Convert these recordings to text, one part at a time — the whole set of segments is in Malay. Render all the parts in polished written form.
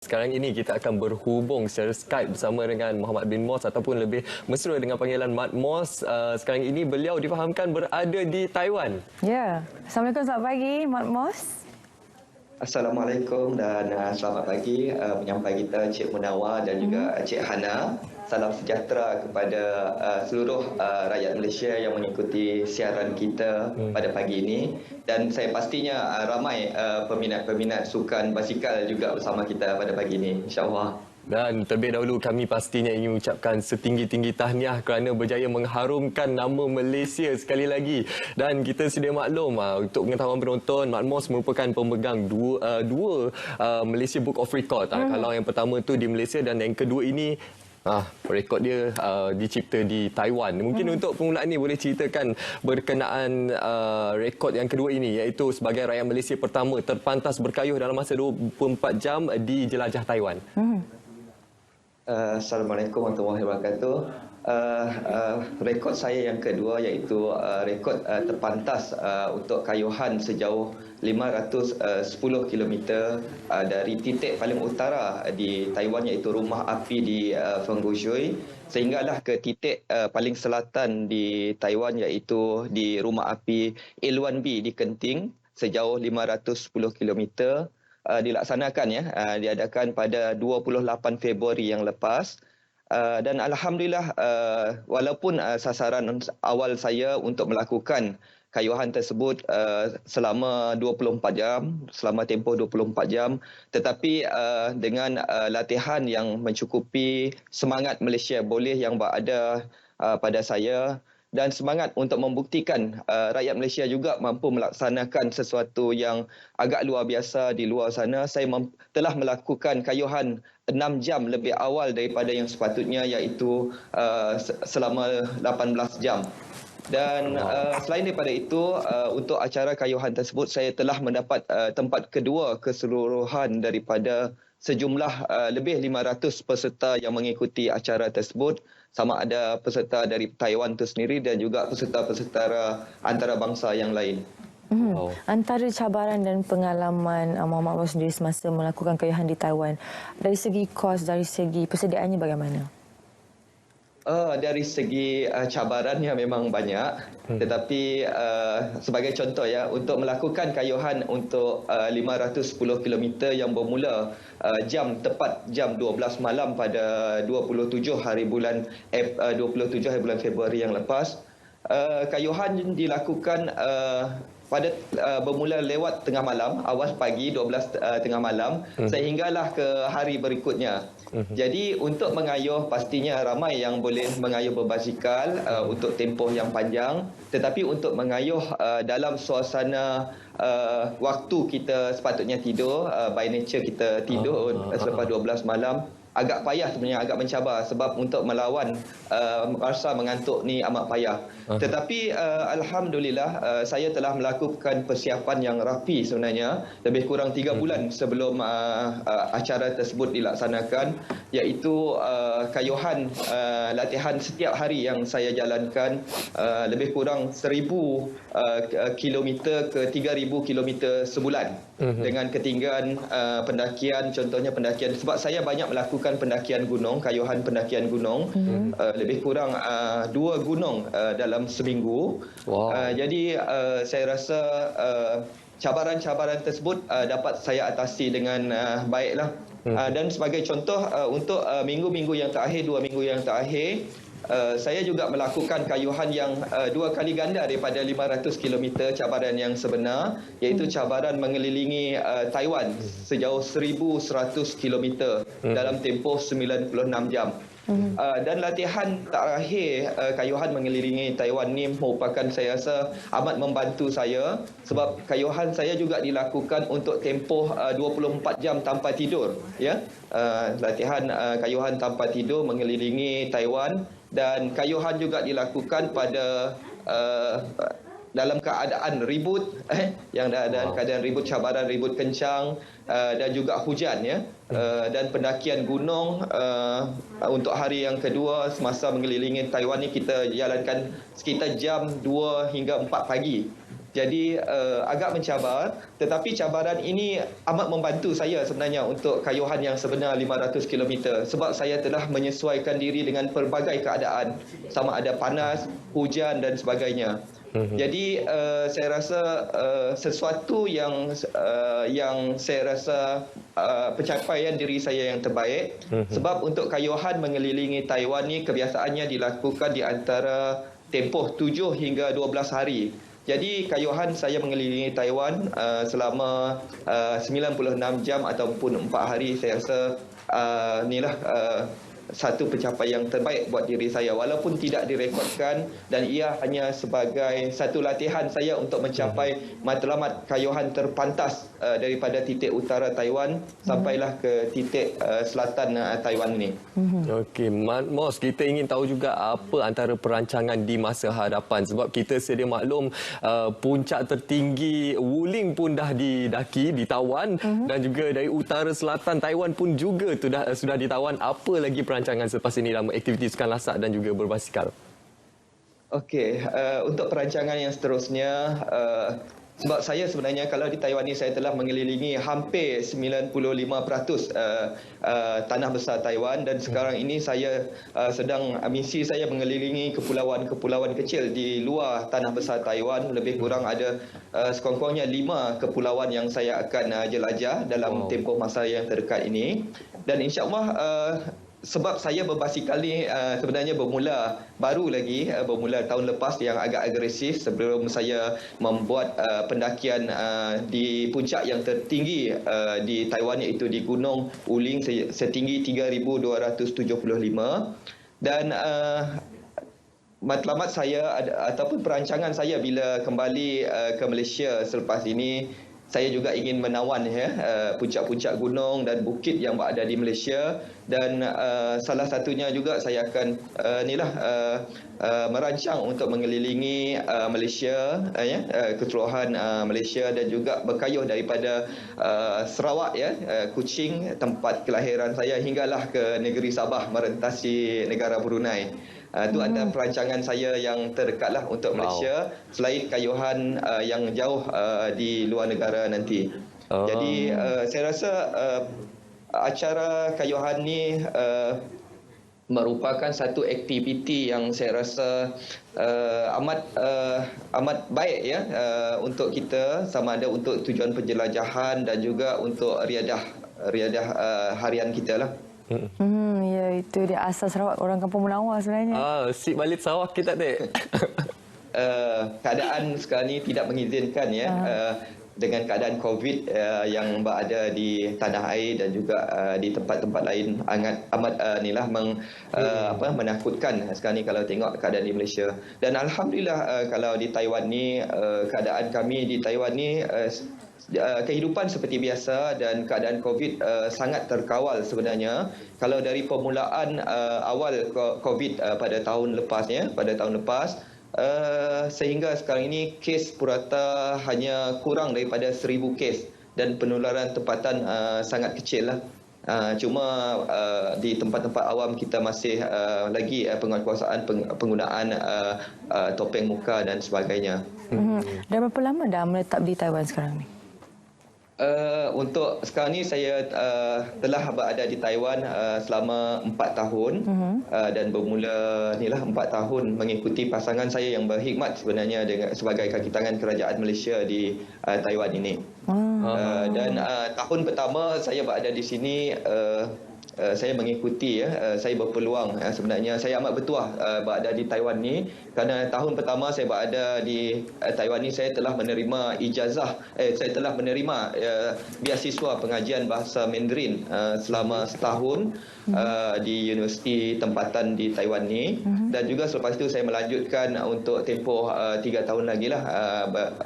Sekarang ini kita akan berhubung secara Skype bersama dengan Muhammad bin Mos ataupun lebih mesra dengan panggilan Mat Mos. Sekarang ini beliau difahamkan berada di Taiwan. Ya. Assalamualaikum, selamat pagi Mat Mos. Assalamualaikum dan selamat pagi penyampai kita Cik Munawar dan juga Cik Hana. Salam sejahtera kepada seluruh rakyat Malaysia yang mengikuti siaran kita pada pagi ini. Dan saya pastinya ramai peminat-peminat sukan basikal juga bersama kita pada pagi ini, insya-Allah. Dan terlebih dahulu kami pastinya ingin mengucapkan setinggi-tinggi tahniah kerana berjaya mengharumkan nama Malaysia sekali lagi. Dan kita sedia maklum untuk pengetahuan penonton, Mat Mos merupakan pemegang dua Malaysia Book of Record. Kalau yang pertama tu di Malaysia dan yang kedua ini rekod dia dicipta di Taiwan. Mungkin untuk permulaan ni boleh ceritakan berkenaan rekod yang kedua ini, iaitu sebagai rakyat Malaysia pertama terpantas berkayuh dalam masa 24 jam di jelajah Taiwan. Assalamualaikum warahmatullahi wabarakatuh. Rekod saya yang kedua iaitu rekod terpantas untuk kayuhan sejauh 510 km dari titik paling utara di Taiwan iaitu rumah api di Fenghushui sehinggalah ke titik paling selatan di Taiwan iaitu di rumah api Ilwan-B di Kenting sejauh 510 km. Dilaksanakan diadakan pada 28 Februari yang lepas. Dan alhamdulillah walaupun sasaran awal saya untuk melakukan kayuhan tersebut selama 24 jam, selama tempoh 24 jam, tetapi dengan latihan yang mencukupi, semangat Malaysia boleh yang berada pada saya dan semangat untuk membuktikan rakyat Malaysia juga mampu melaksanakan sesuatu yang agak luar biasa di luar sana. Saya telah melakukan kayuhan 6 jam lebih awal daripada yang sepatutnya, iaitu selama 18 jam. Dan selain daripada itu, untuk acara kayuhan tersebut saya telah mendapat tempat kedua keseluruhan daripada sejumlah lebih 500 peserta yang mengikuti acara tersebut, sama ada peserta dari Taiwan itu sendiri dan juga peserta-peserta antarabangsa yang lain. Antara cabaran dan pengalaman Muhammad Mos sendiri semasa melakukan kayuhan di Taiwan, dari segi kos, dari segi persediaannya bagaimana? Dari segi cabarannya memang banyak, tetapi sebagai contoh untuk melakukan kayuhan untuk 510 km yang bermula tepat jam 12 malam pada 27 hari bulan Februari yang lepas, kayuhan dilakukan pada bermula lewat tengah malam, awal pagi 12 tengah malam sehinggalah ke hari berikutnya. Jadi untuk mengayuh pastinya ramai yang boleh mengayuh berbasikal untuk tempoh yang panjang, tetapi untuk mengayuh dalam suasana waktu kita sepatutnya tidur, by nature kita tidur selepas 12 malam, agak payah sebenarnya, agak mencabar sebab untuk melawan rasa mengantuk ni amat payah. Tetapi alhamdulillah saya telah melakukan persiapan yang rapi sebenarnya lebih kurang 3 bulan sebelum acara tersebut dilaksanakan, iaitu kayuhan latihan setiap hari yang saya jalankan lebih kurang 1000 kilometer ke 3000 kilometer sebulan dengan ketinggian pendakian, contohnya pendakian, sebab saya banyak melakukan pendakian gunung, kayuhan pendakian gunung, lebih kurang 2 gunung dalam seminggu. Jadi saya rasa cabaran-cabaran tersebut dapat saya atasi dengan baiklah. Dan sebagai contoh untuk minggu-minggu yang terakhir, 2 minggu yang terakhir, saya juga melakukan kayuhan yang 2 kali ganda daripada 500 km cabaran yang sebenar, iaitu cabaran mengelilingi Taiwan sejauh 1100 km dalam tempoh 96 jam. Dan latihan terakhir kayuhan mengelilingi Taiwan ni merupakan, saya rasa, amat membantu saya sebab kayuhan saya juga dilakukan untuk tempoh 24 jam tanpa tidur, latihan kayuhan tanpa tidur mengelilingi Taiwan, dan kayuhan juga dilakukan pada dalam keadaan ribut, dalam keadaan ribut, cabaran ribut kencang dan juga hujan, dan pendakian gunung untuk hari yang kedua semasa mengelilingi Taiwan ni kita jalankan sekitar jam 2 hingga 4 pagi. Jadi agak mencabar, tetapi cabaran ini amat membantu saya sebenarnya untuk kayuhan yang sebenar 500 km sebab saya telah menyesuaikan diri dengan pelbagai keadaan, sama ada panas, hujan dan sebagainya. Jadi saya rasa sesuatu yang saya rasa pencapaian diri saya yang terbaik, sebab untuk kayuhan mengelilingi Taiwan ni kebiasaannya dilakukan di antara tempoh 7 hingga 12 hari. Jadi kayuhan saya mengelilingi Taiwan selama 96 jam ataupun 4 hari. Saya rasa inilah satu pencapaian yang terbaik buat diri saya walaupun tidak direkodkan, dan ia hanya sebagai satu latihan saya untuk mencapai matlamat kayuhan terpantas daripada titik utara Taiwan sampailah ke titik selatan Taiwan ini. Okey, Mat Mos, kita ingin tahu juga apa antara perancangan di masa hadapan sebab kita sedia maklum puncak tertinggi Wuling pun dah didaki, ditawan dan juga dari utara selatan Taiwan pun juga sudah ditawan. Apa lagi perancangan selepas ini dalam aktiviti sukan lasak dan juga berbasikal? Okey, untuk perancangan yang seterusnya, sebab saya sebenarnya kalau di Taiwan ni saya telah mengelilingi hampir 95% tanah besar Taiwan, dan sekarang ini saya misi saya mengelilingi kepulauan-kepulauan kecil di luar tanah besar Taiwan. Lebih kurang ada sekurang-kurangnya 5 kepulauan yang saya akan jelajah dalam tempoh masa yang terdekat ini. Dan insya-Allah sebab saya berbasikal ni sebenarnya bermula tahun lepas yang agak agresif sebelum saya membuat pendakian di puncak yang tertinggi di Taiwan, iaitu di Gunung Wuling setinggi 3,275, dan matlamat saya ataupun perancangan saya bila kembali ke Malaysia selepas ini, saya juga ingin menawan puncak-puncak gunung dan bukit yang berada di Malaysia, dan salah satunya juga saya akan merancang untuk mengelilingi Malaysia, keseluruhan Malaysia, dan juga berkayuh daripada Sarawak, Kuching tempat kelahiran saya, hinggalah ke negeri Sabah merentasi negara Brunei. Itu antara perancangan saya yang terdekatlah untuk Malaysia, selain kayuhan yang jauh di luar negara nanti. Jadi saya rasa acara kayuhan ni merupakan satu aktiviti yang saya rasa amat baik untuk kita, sama ada untuk tujuan penjelajahan dan juga untuk riadah harian kita lah. Ya, itu dia asal Sarawak, orang Kampung Menawar sebenarnya. Sip balik Sarawak kita dek. Keadaan sekarang ni tidak mengizinkan dengan keadaan COVID yang berada di tanah air dan juga di tempat-tempat lain amat menakutkan sekarang ni kalau tengok keadaan di Malaysia. Dan alhamdulillah kalau di Taiwan ni keadaan kami di Taiwan ni kehidupan seperti biasa, dan keadaan COVID sangat terkawal sebenarnya. Kalau dari permulaan awal COVID pada tahun lepas, sehingga sekarang ini kes purata hanya kurang daripada 1,000 kes, dan penularan tempatan sangat kecil lah. Cuma di tempat-tempat awam kita masih lagi penguatkuasaan penggunaan topeng muka dan sebagainya. Dah berapa lama dah menetap di Taiwan sekarang ni? Untuk sekarang ni saya telah berada di Taiwan selama 4 tahun, dan bermula 4 tahun mengikuti pasangan saya yang berkhidmat sebenarnya sebagai kaki tangan kerajaan Malaysia di Taiwan ini. Dan tahun pertama saya berada di sini, saya mengikuti saya berpeluang sebenarnya saya amat bertuah berada di Taiwan ni, kerana tahun pertama saya berada di Taiwan ni saya telah menerima ijazah saya telah menerima beasiswa pengajian bahasa Mandarin selama setahun di universiti tempatan di Taiwan ni, dan juga selepas itu saya melanjutkan untuk tempoh 3 tahun lagi lah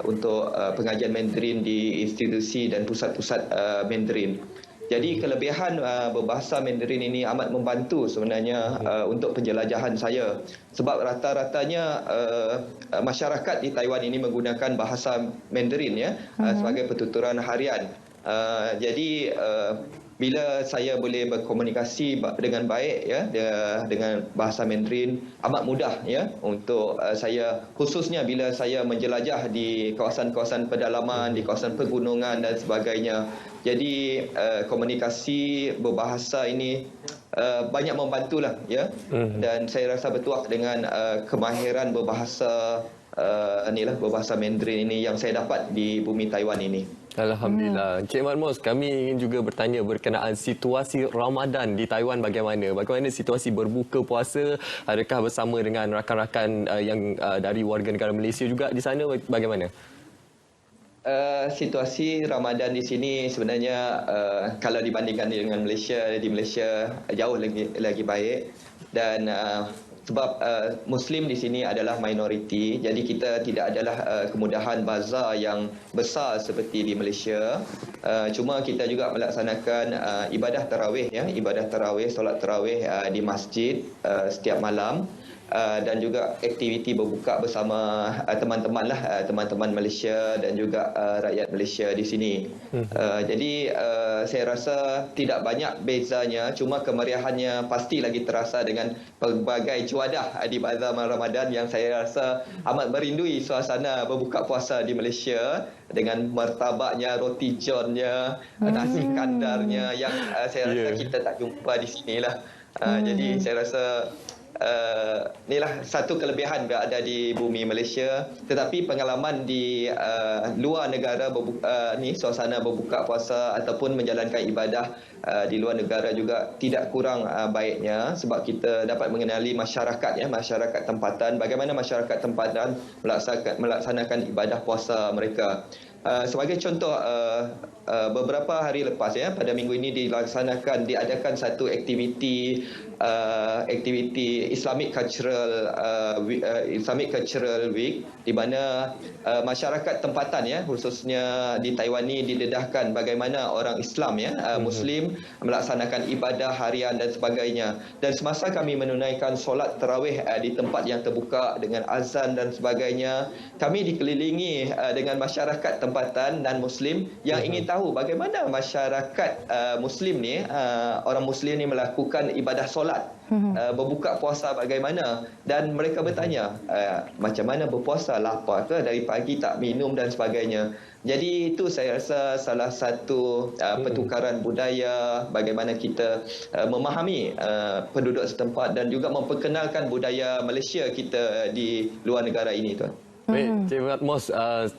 untuk pengajian Mandarin di institusi dan pusat-pusat Mandarin. Jadi kelebihan berbahasa Mandarin ini amat membantu sebenarnya untuk penjelajahan saya, sebab rata-ratanya masyarakat di Taiwan ini menggunakan bahasa Mandarin sebagai pertuturan harian. Jadi bila saya boleh berkomunikasi dengan baik ya dengan bahasa Mandarin, amat mudah ya untuk saya, khususnya bila saya menjelajah di kawasan-kawasan pedalaman, di kawasan pegunungan dan sebagainya. Jadi komunikasi berbahasa ini banyak membantulah ya. Dan saya rasa bertuah dengan kemahiran berbahasa berbahasa Mandarin ini yang saya dapat di bumi Taiwan ini. Alhamdulillah. Cik Mat Mos, kami ingin juga bertanya berkenaan situasi Ramadan di Taiwan bagaimana? Bagaimana situasi berbuka puasa? Adakah bersama dengan rakan-rakan yang dari warga negara Malaysia juga di sana? Bagaimana? Situasi Ramadan di sini sebenarnya kalau dibandingkan dengan Malaysia, di Malaysia jauh lagi baik. Dan sebab Muslim di sini adalah minoriti, jadi kita tidak adalah kemudahan bazar yang besar seperti di Malaysia. Cuma kita juga melaksanakan ibadah tarawih ya, solat tarawih di masjid setiap malam. Dan juga aktiviti berbuka bersama teman-teman Malaysia dan juga rakyat Malaysia di sini. Jadi saya rasa tidak banyak bezanya, cuma kemeriahannya pasti lagi terasa dengan pelbagai cuadah di bazar Ramadan yang saya rasa amat merindui suasana berbuka puasa di Malaysia dengan martabaknya, roti johnnya, nasi kandarnya yang saya rasa kita tak jumpa di sinilah. Jadi saya rasa inilah satu kelebihan berada di bumi Malaysia, tetapi pengalaman di luar negara suasana berbuka puasa ataupun menjalankan ibadah di luar negara juga tidak kurang baiknya, sebab kita dapat mengenali masyarakat tempatan, bagaimana masyarakat tempatan melaksanakan ibadah puasa mereka. Sebagai contoh, beberapa hari lepas ya, pada minggu ini diadakan satu aktiviti Islamic Cultural Week, di mana masyarakat tempatan ya, khususnya di Taiwan ini didedahkan bagaimana orang Islam ya, Muslim melaksanakan ibadah harian dan sebagainya. Dan semasa kami menunaikan solat tarawih di tempat yang terbuka dengan azan dan sebagainya, kami dikelilingi dengan masyarakat tempatan dan Muslim yang ingin tahu bagaimana masyarakat Muslim ni, orang Muslim ni melakukan ibadah solat, berbuka puasa bagaimana, dan mereka bertanya macam mana berpuasa, lapar ke, dari pagi tak minum dan sebagainya. Jadi itu saya rasa salah satu pertukaran budaya, bagaimana kita memahami penduduk setempat dan juga memperkenalkan budaya Malaysia kita di luar negara ini, tuan. Baik, Cik Mat Mos,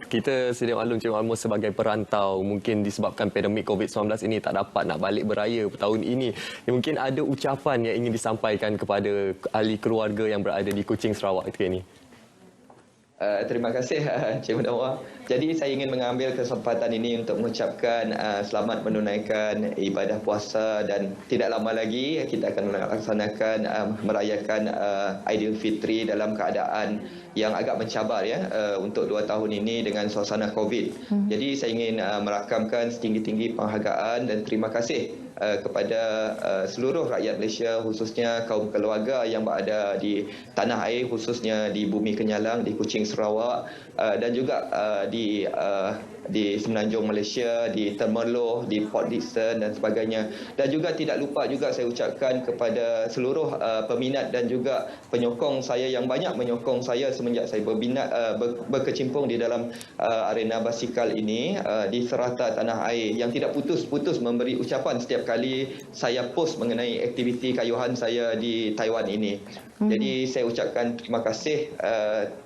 kita sedia maklum Cik Mat Mos sebagai perantau, mungkin disebabkan pandemik COVID-19 ini tak dapat nak balik beraya tahun ini. Mungkin ada ucapan yang ingin disampaikan kepada ahli keluarga yang berada di Kuching, Sarawak ketika ini. Terima kasih Cik Munawar. Jadi saya ingin mengambil kesempatan ini untuk mengucapkan selamat menunaikan ibadah puasa, dan tidak lama lagi kita akan melaksanakan merayakan Aidilfitri dalam keadaan yang agak mencabar ya, untuk 2 tahun ini dengan suasana COVID. Jadi saya ingin merakamkan setinggi-tinggi penghargaan dan terima kasih kepada seluruh rakyat Malaysia, khususnya kaum keluarga yang berada di tanah air, khususnya di Bumi Kenyalang, di Kuching, Sarawak, dan juga di Semenanjung Malaysia, di Temerloh, di Port Dickson dan sebagainya. Dan juga tidak lupa juga saya ucapkan kepada seluruh peminat dan juga penyokong saya yang banyak menyokong saya semenjak saya berkecimpung di dalam arena basikal ini di serata tanah air, yang tidak putus-putus memberi ucapan setiap kali saya post mengenai aktiviti kayuhan saya di Taiwan ini. Jadi saya ucapkan terima kasih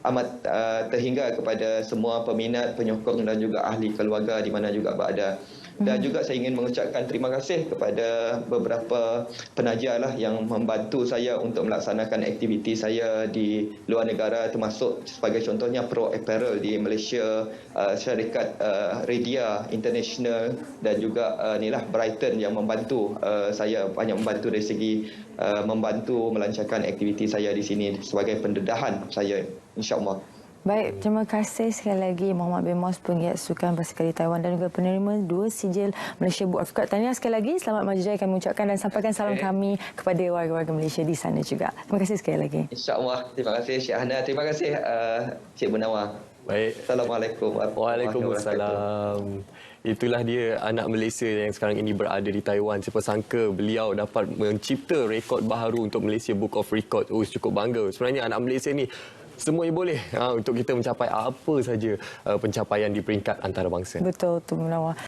amat terhingga kepada semua peminat, penyokong dan juga ahli keluarga di mana juga berada. Dan juga saya ingin mengucapkan terima kasih kepada beberapa penaja lah yang membantu saya untuk melaksanakan aktiviti saya di luar negara, termasuk sebagai contohnya Pro Apparel di Malaysia, syarikat Radia International, dan juga Brighton yang membantu saya, banyak membantu dari segi membantu melancarkan aktiviti saya di sini sebagai pendedahan saya, insya-Allah. Baik, terima kasih sekali lagi Muhammad bin Mos, penggiat sukan basikal di Taiwan dan juga penerima 2 sijil Malaysia Book of Record. Tahniah sekali lagi, selamat maju jaya kami ucapkan, dan sampaikan salam kami kepada warga-warga Malaysia di sana juga. Terima kasih sekali lagi. InsyaAllah. Terima kasih Syed Hana. Terima kasih Cik Munawar. Baik. Assalamualaikum warahmatullahi wabarakatuh. Waalaikumsalam. Itulah dia anak Malaysia yang sekarang ini berada di Taiwan. Siapa sangka beliau dapat mencipta rekod baharu untuk Malaysia Book of Record. Oh, cukup bangga. Sebenarnya anak Malaysia ni semuanya boleh untuk kita mencapai apa saja pencapaian di peringkat antarabangsa. Betul tu Munawar.